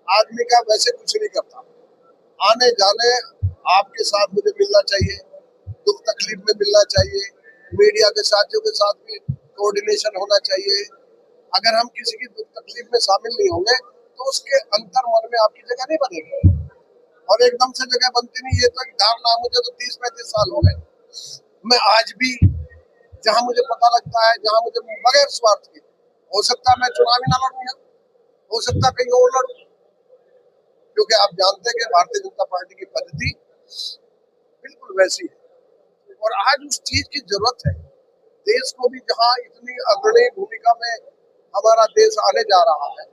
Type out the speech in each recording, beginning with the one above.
आदमी का वैसे कुछ नहीं करता। आने जाने आपके साथ मुझे मिलना चाहिए, दुख तकलीफ में मिलना चाहिए, मीडिया के साथियों के साथ भी कोऑर्डिनेशन होना चाहिए। अगर हम किसी की दुख तकलीफ में शामिल नहीं होंगे तो उसके अंतर मन में आपकी जगह नहीं बनेगी और एकदम से जगह बनती नहीं। ये तो एक धारणा, मुझे तो 30-35 साल हो गए। मैं आज भी जहां मुझे पता लगता है, जहां मुझे बगैर स्वार्थ के, हो सकता है मैं चुनाव ही ना लड़ूं, हो सकता है कहीं और लड़ूं, क्योंकि आप जानते हैं कि भारतीय जनता पार्टी की पद्धति बिल्कुल वैसी है और आज उस चीज की जरूरत है। देश को भी जहां इतनी अग्रणी भूमिका में हमारा देश आने जा रहा है,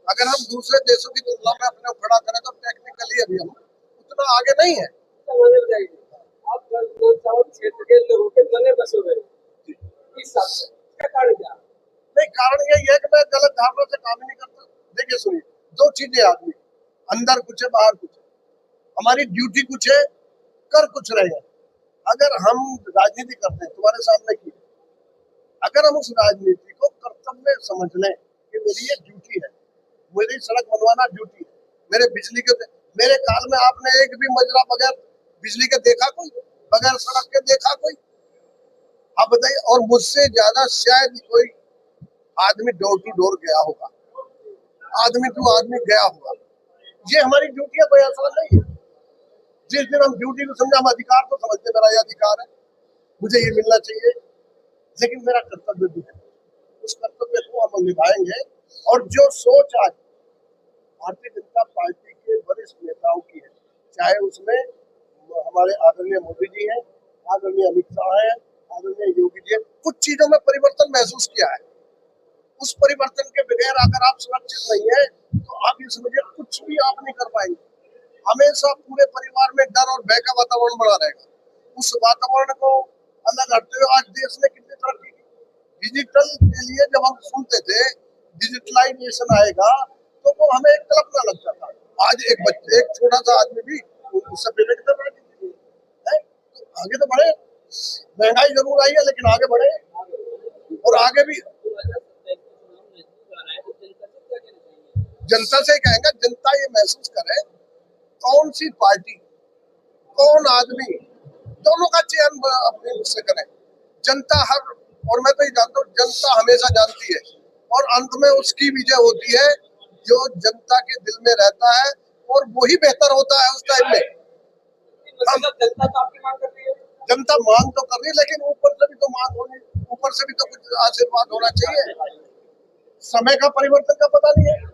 अगर हम दूसरे देशों की तुलना में अपने को खड़ा करें तो टेक्निकली अभी हम उतना आगे नहीं है। क्षेत्र के लोगों के गले बसे हुए इस साल से क्या कारण क्या? नहीं, कारण यही है कि मैं गलत धारणा से काम ही नहीं करता। देखिए सुनिए, दो चीजें आदमी, अंदर कुछ है बाहर कुछ है। हमारी ड्यूटी कुछ है, कर कुछ रहे हैं। अगर हम राजनीति करते हैं तुम्हारे सामने की, अगर हम उस राजनीति को कर्तव्य समझ लें कि मेरी ये ड्यूटी है, मेरी सड़क बनवाना ड्यूटी है, मेरे बिजली के, मेरे काल में आपने एक भी मजरा बगैर बिजली के देखा कोई, बगैर सड़क के देखा कोई? आप बताइए। और मुझसे ज्यादा शायद कोई आदमी डोर टू डोर गया होगा, आदमी टू आदमी गया होगा। ये हमारी ड्यूटी है, कोई ऐसा नहीं है। जिस दिन हम ड्यूटी को समझा, हम अधिकार तो समझते मेरा ये अधिकार है, मुझे ये मिलना चाहिए, लेकिन मेरा कर्तव्य भी है, उस कर्तव्य को हम निभाएंगे। और जो सोच आज भारतीय जनता पार्टी के वरिष्ठ नेताओं की है, चाहे उसमें हमारे आदरणीय मोदी जी हैं, आदरणीय अमित शाह है, आदरणीय योगी जी, कुछ चीजों में परिवर्तन महसूस किया है। उस परिवर्तन के बगैर अगर आप सुरक्षित नहीं है तो आप ये समझिए कुछ भी आप नहीं कर पाएंगे। हमेशा पूरे परिवार में डर और भय का वातावरण बना रहेगा। उस वातावरण को अलग हटते हुए आज देश ने कितनी तरक्की की। डिजिटल के लिए जब हम सुनते थे डिजिटलाइजेशन आएगा तो वो हमें एक कल्पना लगता था। आज एक बच्चे, एक छोटा सा आदमी भी उससे पेमेंट कर रहा है। तो आगे तो बढ़े, महंगाई जरूर आई है लेकिन आगे बढ़े और आगे भी। जनता से कहेंगे, जनता ये महसूस करे कौन सी पार्टी, कौन आदमी, दोनों का चयन अपने उससे करे। जनता हर, और मैं तो ये जानता हूँ जनता हमेशा जानती है और अंत में उसकी विजय होती है जो जनता के दिल में रहता है और वही बेहतर होता है उस टाइम में। जनता मांग तो कर रही है लेकिन ऊपर से भी तो मांग होनी, ऊपर से भी तो कुछ आशीर्वाद होना चाहिए। समय का परिवर्तन का पता नहीं है।